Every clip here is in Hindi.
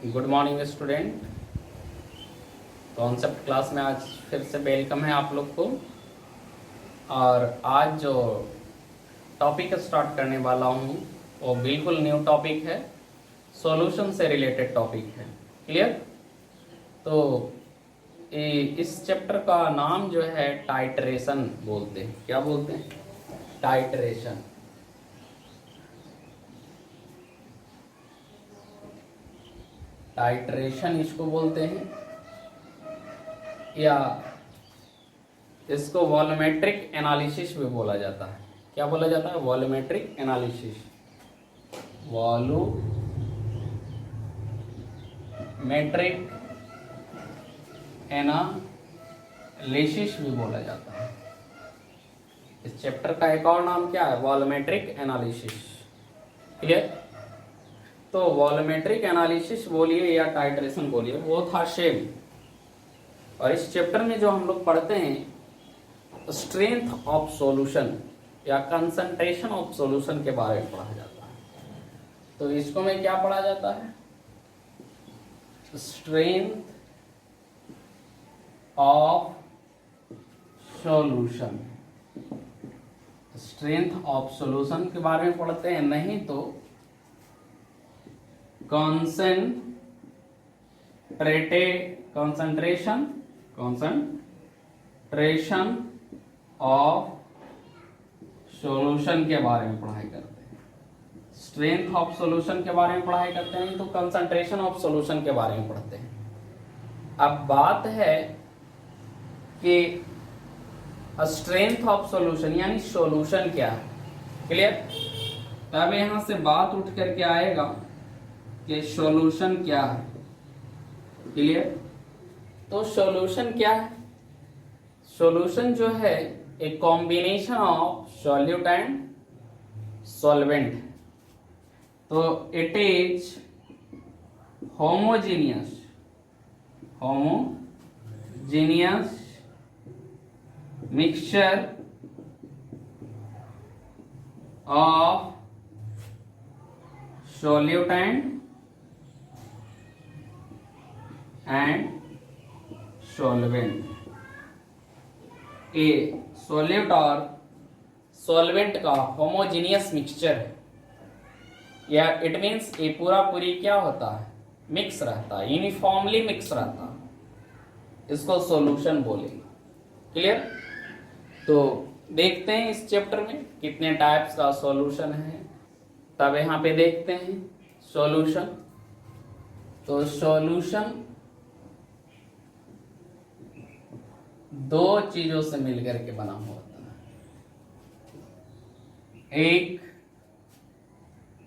Good morning student. Concept class में आज फिर से वेलकम है आप लोग को। और आज जो टॉपिक स्टार्ट करने वाला हूँ वो बिल्कुल न्यू टॉपिक है, सॉल्यूशन से रिलेटेड टॉपिक है। क्लियर? तो इस चैप्टर का नाम जो है टाइट्रेशन बोलते हैं। क्या बोलते हैं? टाइट्रेशन। टाइट्रेशन इसको बोलते हैं, या इसको वॉल्यूमेट्रिक एनालिसिस भी बोला जाता है। क्या बोला जाता है? Volumetric analysis. वॉल्यूमेट्रिक एनालिसिस भी बोला जाता है। इस चैप्टर का एक और नाम क्या है? Volumetric analysis. क्लियर? तो वॉल्यूमेट्रिक एनालिसिस बोलिए या टाइट्रेशन बोलिए, वो था सेम। और इस चैप्टर में जो हम लोग पढ़ते हैं स्ट्रेंथ ऑफ सॉल्यूशन या कंसंट्रेशन ऑफ सॉल्यूशन के बारे में पढ़ा जाता है। तो इसको में क्या पढ़ा जाता है? Strength of solution. Strength of solution के बारे में पढ़ते हैं, नहीं तो कंसंट्रेशन ऑफ सॉल्यूशन के बारे में पढ़ाई करते हैं। स्ट्रेंथ ऑफ सॉल्यूशन के बारे में पढ़ाई करते हैं, तो कंसंट्रेशन ऑफ सॉल्यूशन के बारे में पढ़ते हैं। अब बात है कि स्ट्रेंथ ऑफ सॉल्यूशन यानी सॉल्यूशन क्या है। क्लियर? तब यहां से बात उठ करके आएगा कि सॉल्यूशन क्या है। क्लियर? तो सॉल्यूशन क्या है? सॉल्यूशन जो है एक combination of solute and solvent. तो it is homogeneous mixture of solute and solvent. A solute और सॉल्वेंट का होमोजीनियस मिक्सचर है, या इट मीन्स ये पूरा पूरी क्या होता है? मिक्स रहता है, यूनिफॉर्मली मिक्स रहता है। इसको सॉल्यूशन बोलेंगे। क्लियर? तो देखते हैं इस चैप्टर में कितने टाइप्स का सॉल्यूशन है। तब यहाँ पे देखते हैं सॉल्यूशन। तो सॉल्यूशन दो चीजों से मिलकर के बना होता है, एक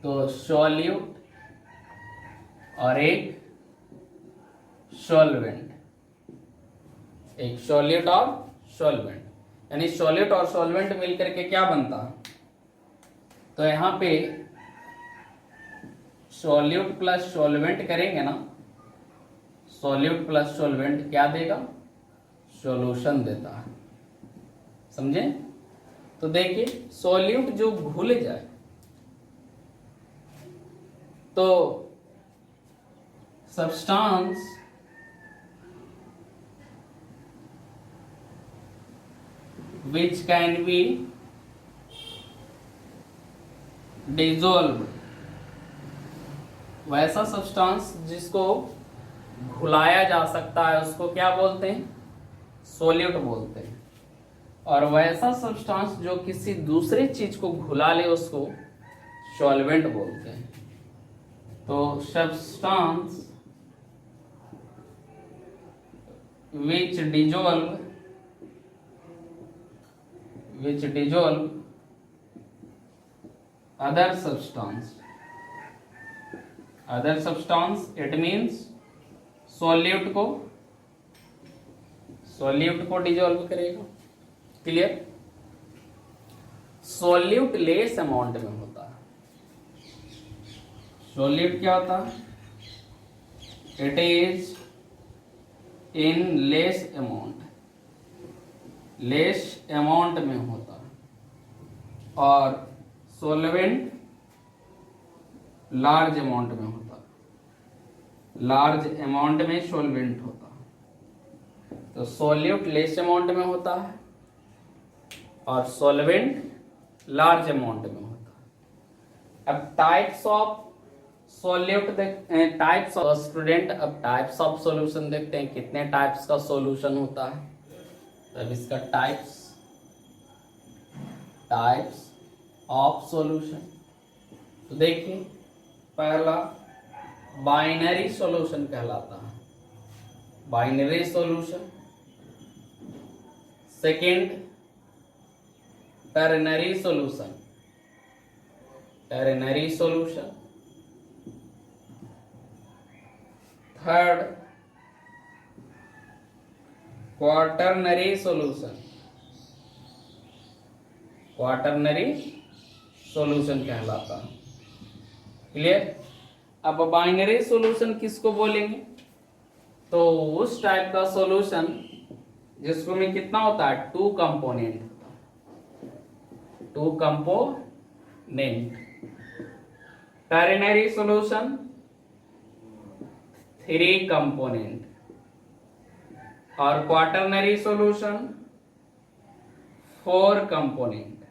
तो सॉल्यूट और एक सॉल्वेंट। एक सॉल्यूट और सॉल्वेंट, यानी सॉल्यूट और सॉल्वेंट मिलकर के क्या बनता है? तो यहां पे सॉल्यूट प्लस सॉल्वेंट करेंगे ना, सॉल्यूट प्लस सॉल्वेंट क्या देगा? सॉल्यूशन देता है। समझे? तो देखिए सॉल्यूट जो घुल जाए तो substance which can be dissolved, वैसा सब्सटेंस जिसको घुलाया जा सकता है उसको क्या बोलते हैं? सॉल्यूट बोलते हैं। और वैसा सब्सटेंस जो किसी दूसरे चीज को घुला ले उसको सॉल्वेंट बोलते हैं। तो substance which dissolve other substance, it means solute को डिजोल्व करेगा। क्लियर? सॉल्यूट लेस अमाउंट में होता है। सॉल्यूट क्या होता है? It is in less amount में होता है, और सॉल्वेंट लार्ज अमाउंट में होता है। लार्ज अमाउंट में सॉल्वेंट होता है। तो सॉल्यूट लेस अमाउंट में होता है और सॉल्वेंट लार्ज अमाउंट में होता है। अब types of solute types of student, अब टाइप्स ऑफ सॉल्यूशन देखते हैं कितने टाइप्स का सॉल्यूशन होता है। तब इसका टाइप्स ऑफ सॉल्यूशन, तो देखिए पहला बाइनरी सॉल्यूशन कहलाता है, binary solution. Second ternary solution, ternary solution. Third quaternary solution, quaternary solution कहलाता है। क्लियर। अब बाइनरी सॉल्यूशन किसको बोलेंगे? तो उस टाइप का सॉल्यूशन जिसको में कितना होता है, two component, two component. Ternary solution three component और quaternary solution four component,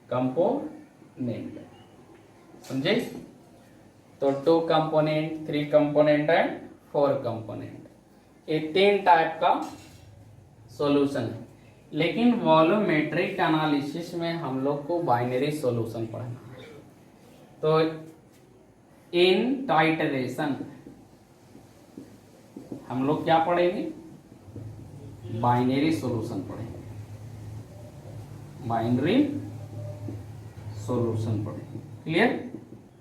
component. समझे? तो two component, three component and four component, ये तीन टाइप का सॉल्यूशन है। लेकिन वॉल्यूमेट्रिक एनालिसिस में हम लोग को बाइनरी सॉल्यूशन पढ़ना है। तो इन टाइटरेशन हम लोग क्या पढ़ेंगे? बाइनरी सॉल्यूशन पढ़ेंगे, बाइनरी सॉल्यूशन पढ़ेंगे। क्लियर।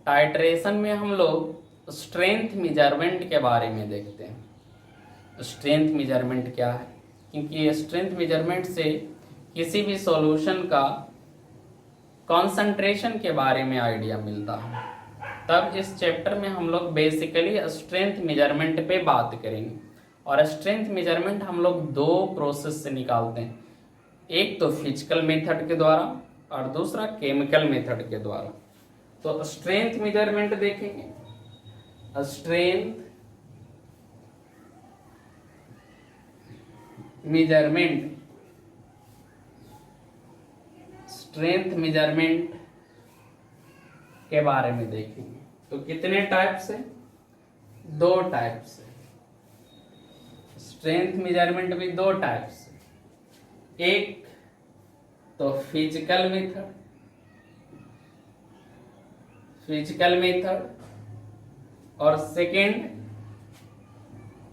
टाइट्रेशन में हम लोग स्ट्रेंथ मेजरमेंट के बारे में देखते हैं। स्ट्रेंथ मेजरमेंट क्या है, क्योंकि स्ट्रेंथ मेजरमेंट से किसी भी सॉल्यूशन का कंसंट्रेशन के बारे में आइडिया मिलता है। तब इस चैप्टर में हम लोग बेसिकली स्ट्रेंथ मेजरमेंट पे बात करेंगे। और स्ट्रेंथ मेजरमेंट हम लोग दो प्रोसेस से निकालते हैं, एक तो फिजिकल मेथड के द्वारा और दूसरा केमिकल मेथड के द्वारा। तो स्ट्रेंथ मेजरमेंट देखेंगे। स्ट्रेंथ मेजरमेंट, स्ट्रेंथ मेजरमेंट के बारे में देखेंगे। तो कितने टाइप से? दो टाइप से। स्ट्रेंथ मेजरमेंट भी दो टाइप से, एक तो फिजिकल मेथड, फिजिकल मेथड, और second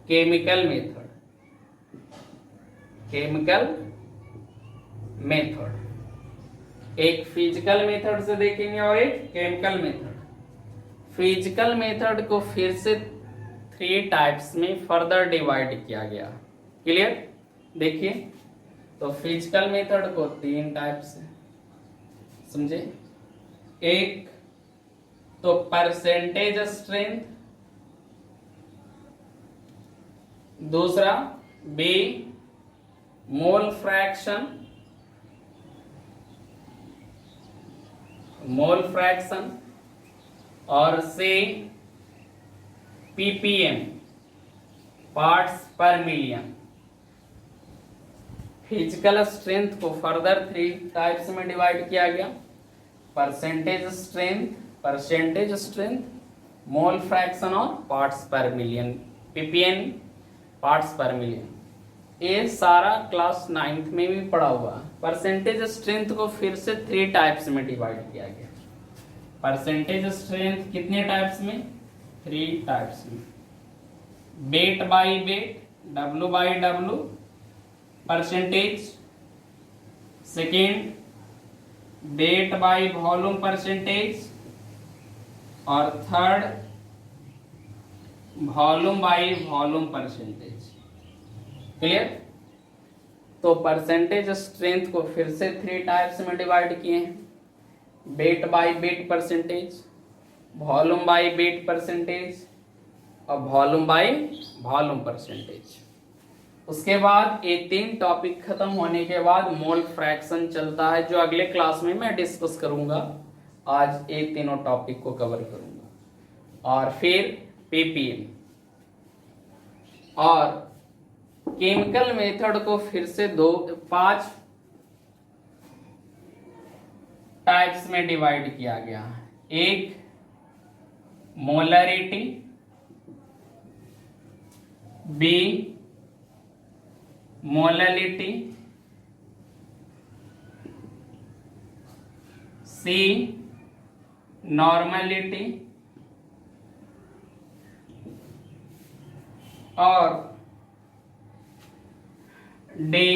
chemical method, chemical method. एक फिजिकल मेथड से देखेंगे और एक केमिकल मेथड। फिजिकल मेथड को फिर से थ्री टाइप्स में फर्दर डिवाइड किया गया। क्लियर। देखिए तो फिजिकल मेथड को तीन टाइप से समझे। एक तो परसेंटेज स्ट्रेंथ, दूसरा B mole fraction, mole fraction, और C PPM, parts per million. Physical strength को फर्दर थ्री टाइप्स में डिवाइड किया गया। Percentage strength, percentage strength, mole fraction और parts per million, PPM, parts per million. ये सारा क्लास 9th में भी पढ़ा हुआ। परसेंटेज स्ट्रेंथ को फिर से थ्री टाइप्स में डिवाइड किया गया। परसेंटेज स्ट्रेंथ कितने टाइप्स में? थ्री टाइप्स में। Weight by weight, W by W, percentage. Second weight by volume percentage, और third volume by volume percentage. Clear. तो परसेंटेज स्ट्रेंथ को फिर से थ्री टाइप्स में डिवाइड किए हैं। Weight by weight percentage, volume by weight percentage, और वॉल्यूम बाय वॉल्यूम परसेंटेज। उसके बाद ये तीन टॉपिक खत्म होने के बाद मोल फ्रैक्शन चलता है, जो अगले क्लास में मैं डिस्कस करूंगा। आज ये तीनों टॉपिक को कवर करूंगा। और फिर ppm। और केमिकल मेथड को फिर से 5 टाइप्स में डिवाइड किया गया है। एक मोलरिटी, बी मोललिटी, सी नॉर्मलिटी और डी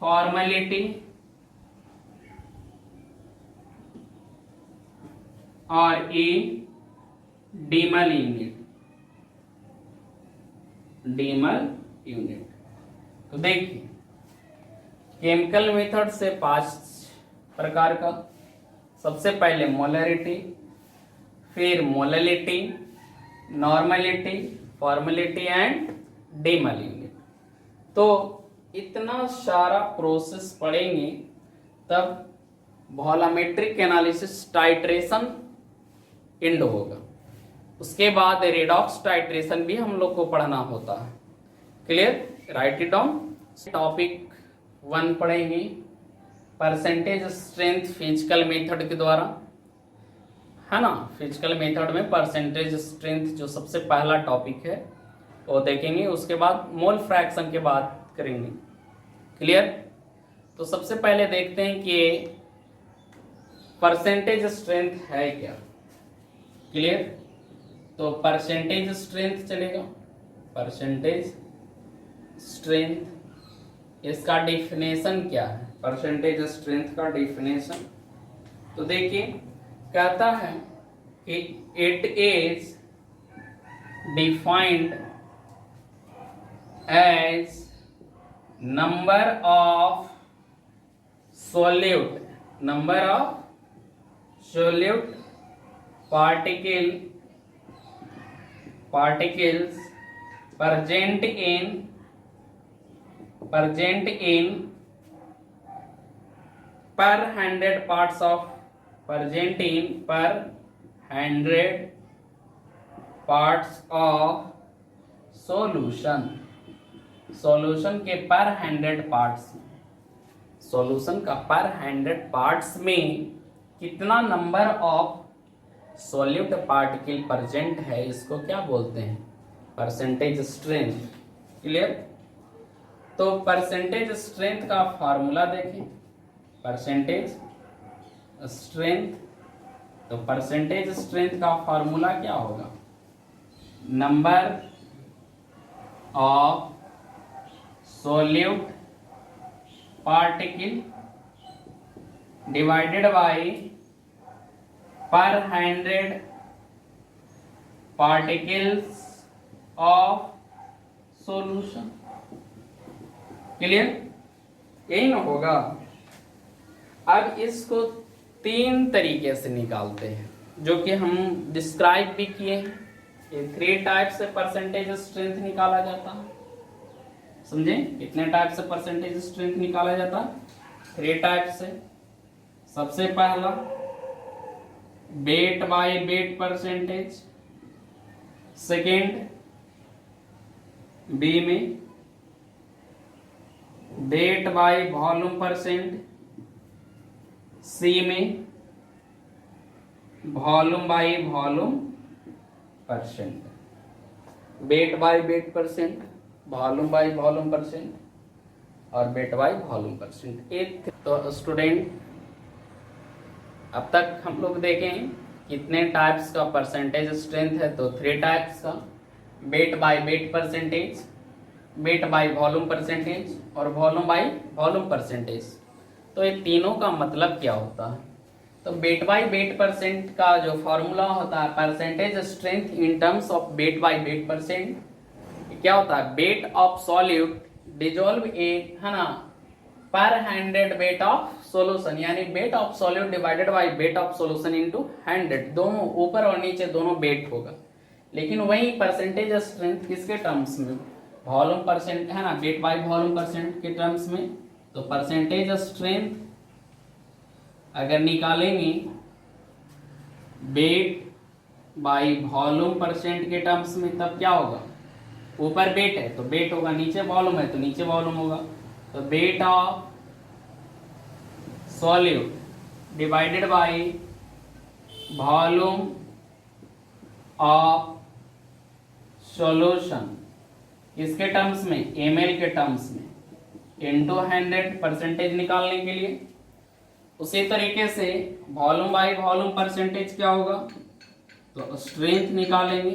फॉर्मेलिटी और ई डीमल यूनिट। डीमल यूनिट। तो देखिए केमिकल मेथड से 5 प्रकार का, सबसे पहले मोलरिटी, फिर molality, normality, formality and डीमल unit. तो इतना सारा प्रोसेस पढ़ेंगे तब वॉल्यूमेट्रिक एनालिसिस टाइट्रेशन एंड होगा। उसके बाद रेडॉक्स टाइट्रेशन भी हम लोग को पढ़ना होता है। Clear? Right it down. Topic 1 पढ़ेंगे परसेंटेज स्ट्रेंथ फिजिकल मेथड के द्वारा, है ना। फिजिकल मेथड में परसेंटेज स्ट्रेंथ जो सबसे पहला टॉपिक है वो देखेंगे। उसके बाद मोल फ्रैक्शन के बात करेंगे। क्लियर? तो सबसे पहले देखते हैं कि परसेंटेज स्ट्रेंथ है क्या। क्लियर? तो परसेंटेज स्ट्रेंथ चलेगा। परसेंटेज स्ट्रेंथ, इसका डेफिनेशन क्या है? परसेंटेज स्ट्रेंथ का डेफिनेशन तो देखिए कहता है कि it is defined as number of solute particles present in per 100 parts of solution के पर 100 पार्ट्स, सॉल्यूशन का पर 100 पार्ट्स में कितना number of solute particle present है, इसको क्या बोलते हैं? Percentage strength. क्लियर? तो परसेंटेज स्ट्रेंथ का फार्मूला देखें। परसेंटेज स्ट्रेंथ, तो परसेंटेज स्ट्रेंथ का फार्मूला क्या होगा? Number of solute particle divided by पर 100 पार्टिकल्स ऑफ सॉल्यूशन। क्लियर? यही ना होगा। अब इसको 3 तरीके से निकालते हैं जो कि हम डिस्क्राइब भी किए हैं। ये 3 टाइप से परसेंटेज स्ट्रेंथ निकाला जाता है। समझे? कितने टाइप से परसेंटेज स्ट्रेंथ निकाला जाता है? 3 टाइप से। सबसे पहला weight by weight percentage, second B में weight by volume percent, C में volume by volume percent. Weight by weight percent, volume by volume percent और वेट बाय वॉल्यूम परसेंट। एक तो स्टूडेंट अब तक हम लोग देखें कितने टाइप्स का परसेंटेज स्ट्रेंथ है। तो 3 टाइप्स का, wait by weight percentage, wait by volume percentage और वॉल्यूम बाय वॉल्यूम परसेंटेज। तो ये तीनों का मतलब क्या होता है? तो वेट बाय वेट परसेंट का जो फॉर्मूला होता है, percentage strength in terms of weight by weight percent, क्या होता है? Wait of solute dissolve in, है ना, पर 100 वेट ऑफ सॉल्यूशन, यानी wait of solute divided by weight of solution into 100, दोनों ऊपर और नीचे दोनों वेट होगा। लेकिन वही परसेंटेज स्ट्रेंथ किसके टर्म्स में? वॉल्यूम परसेंट, है ना, वेट बाय वॉल्यूम परसेंट के टर्म्स में। तो परसेंटेज स्ट्रेंथ अगर निकालेंगे वेट बाई वॉल्यूम परसेंट के टर्म्स में, तब क्या होगा, ऊपर वेट है तो वेट होगा, नीचे वॉल्यूम है तो नीचे वॉल्यूम होगा। तो weight of solute divided by volume of solution, इसके टर्म्स में, ml के टर्म्स में, इनटू 100 परसेंटेज निकालने के लिए। उसी तरीके से वॉल्यूम बाई वॉल्यूम परसेंटेज क्या होगा, तो स्ट्रेंथ निकालेंगे,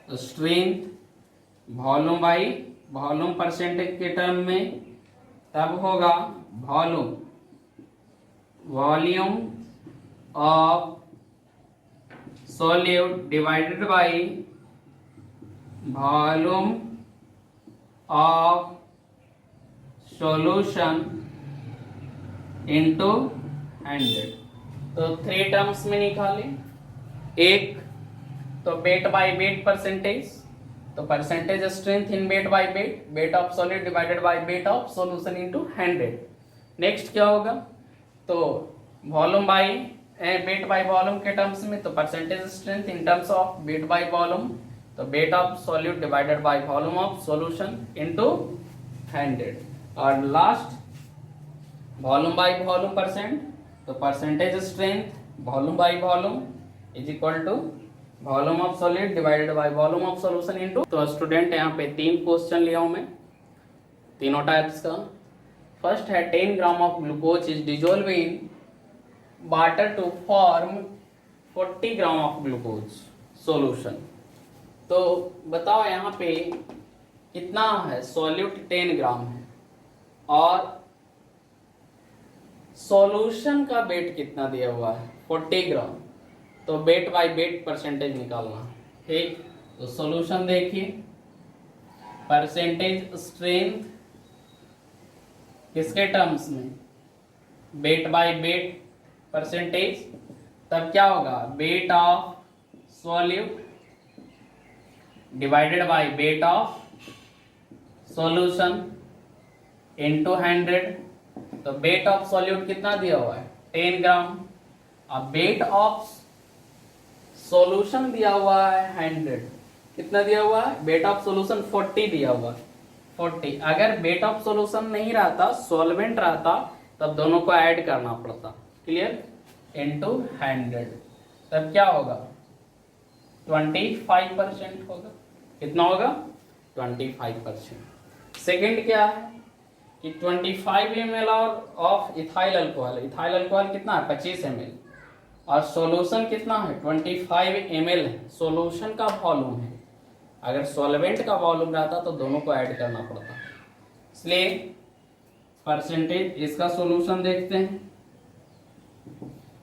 तो strength volume by volume percentage के टर्म में तब होगा volume of solute divided by volume of solution into 100। तो 3 टर्म्स में निकाले, एक तो वेट बाय वेट परसेंटेज, तो percentage strength in wait by wait, weight of solid divided by weight of solution into 100। Next क्या होगा, तो volume by wait by volume के टर्म्स में, तो percentage strength in terms of weight by volume, तो weight of solute divided by volume of solution into 100। और last volume by volume percent, तो percentage strength volume by volume is equal to volume of solid divided by volume of solution into. तो स्टूडेंट यहाँ पे 3 क्वेश्चन लिया हूं मैं, तीनों टाइप्स का। फर्स्ट है 10 gram of glucose is dissolve in water to form 40 gram of glucose solution. तो बताओ यहाँ पे कितना है, सॉल्यूट 10 ग्राम है और सॉल्यूशन का वेट कितना दिया हुआ है 40 ग्राम, तो वेट बाय वेट परसेंटेज निकालना। ठीक, तो सॉल्यूशन देखिए, परसेंटेज स्ट्रेंथ किसके टर्म्स में, वेट बाय वेट परसेंटेज, तब क्या होगा, wait of solute divided by weight of solution into 100। तो वेट ऑफ सॉल्यूट कितना दिया हुआ है 10 ग्राम, अब वेट ऑफ सॉल्यूशन दिया हुआ है 100, कितना दिया हुआ है, वेट ऑफ सॉल्यूशन 40 दिया हुआ है 40। अगर वेट ऑफ सॉल्यूशन नहीं रहता, सॉल्वेंट रहता, तब दोनों को ऐड करना पड़ता, क्लियर, इनटू 100, तब क्या होगा 25% होगा, कितना होगा 25%। सेकेंड क्या है कि 25 ml of ethyl alcohol, ethyl alcohol कितना है 25 ml, और सॉल्यूशन कितना है 25 ml है, सॉल्यूशन का वॉल्यूम है। अगर सॉल्वेंट का वॉल्यूम रहता तो दोनों को ऐड करना पड़ता, इसलिए परसेंटेज, इसका सॉल्यूशन देखते हैं,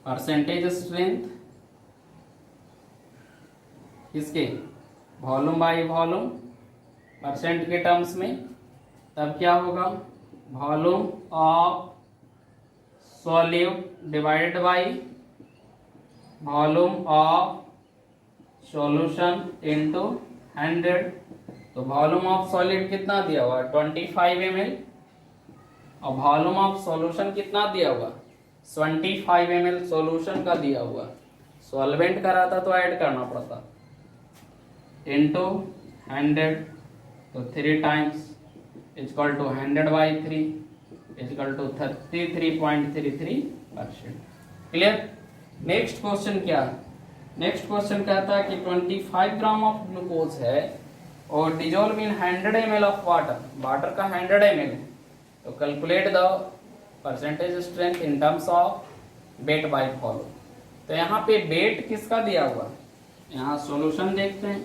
परसेंटेज स्ट्रेंथ किसके, वॉल्यूम बाय वॉल्यूम परसेंट के टर्म्स में, तब क्या होगा, volume of solute divided by volume of solution into 100। तो वॉल्यूम ऑफ सॉलिड कितना दिया हुआ 25 ml, और वॉल्यूम ऑफ सॉल्यूशन कितना दिया हुआ 25 ml सॉल्यूशन का दिया हुआ, सॉल्वेंट का रहता तो ऐड करना पड़ता, इनटू 100। तो 3 times equal to 100/3 equal to 33.33%। Clear. Next question क्या है, नेक्स्ट क्वेश्चन कहता है कि 25 ग्राम ऑफ ग्लूकोज है और dissolve in 100 ml of water, water का 100 ml है, तो calculate the percentage strength in terms of weight by volume. तो यहाँ पे वेट किसका दिया हुआ, यहाँ सॉल्यूशन देखते हैं,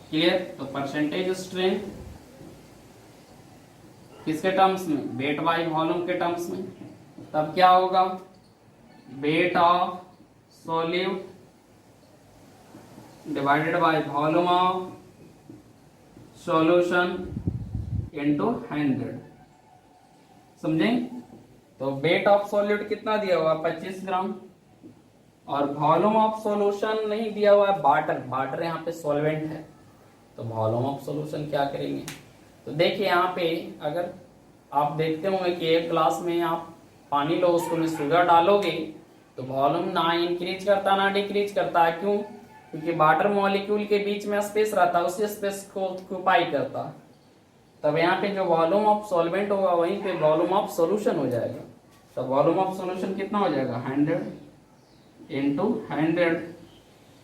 क्लियर। तो परसेंटेज स्ट्रेंथ किसके टर्म्स में, वेट बाय वॉल्यूम के टर्म्स में, तब क्या होगा, wait of solute divided by volume of solution into 100। समझें। तो वेट ऑफ सॉल्यूट कितना दिया हुआ 25 ग्राम, और वॉल्यूम ऑफ सॉल्यूशन नहीं दिया हुआ है, वाटर, वाटर यहाँ पे सॉल्वेंट है, तो वॉल्यूम ऑफ सॉल्यूशन क्या करेंगे। तो देखिए यहाँ पे अगर आप देखते होंगे कि एक ग्लास में आप पानी लो, उसको में शुगर डालोगे तो वॉल्यूम ना इंक्रीज करता ना डिक्रीज करता है, क्यों? क्योंकि वाटर मॉलिक्यूल के बीच में स्पेस रहता है, उसी स्पेस को ऑक्यूपाई करता। तब यहाँ पे जो वॉल्यूम ऑफ सॉल्वेंट होगा वहीं पे वॉल्यूम ऑफ सॉल्यूशन हो जाएगा। तो वॉल्यूम ऑफ सॉल्यूशन कितना हो जाएगा? 100 इंटू 100,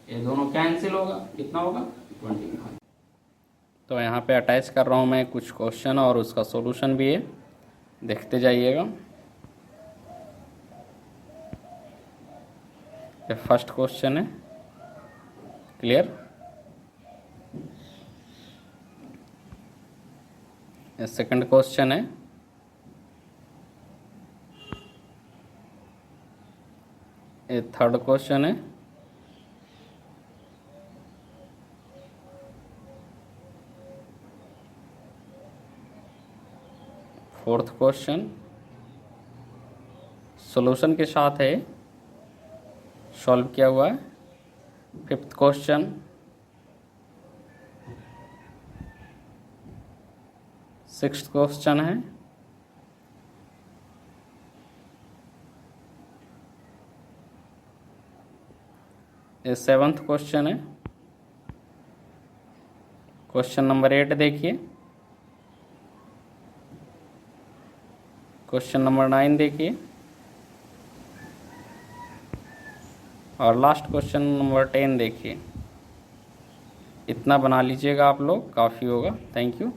ये दोनों कैंसिल होगा, कितना होगा? 25। तो यहाँ पे अटैच कर रहा हूँ मैं कुछ क्वेश्चन और उसका सॉल्यूशन भी है, देखते जाइएगा। ये फर्स्ट क्वेश्चन है, क्लियर? ये सेकंड क्वेश्चन है, ये थर्ड क्वेश्चन है, फोर्थ क्वेश्चन सॉल्यूशन के साथ है, सॉल्व किया हुआ है। फिफ्थ क्वेश्चन, सिक्स्थ क्वेश्चन है, ये सेवंथ क्वेश्चन है। क्वेश्चन नंबर 8 देखिए, क्वेश्चन नंबर 9 देखिए, और लास्ट क्वेश्चन नंबर 10 देखिए। इतना बना लीजिएगा आप लोग, काफ़ी होगा। Thank you.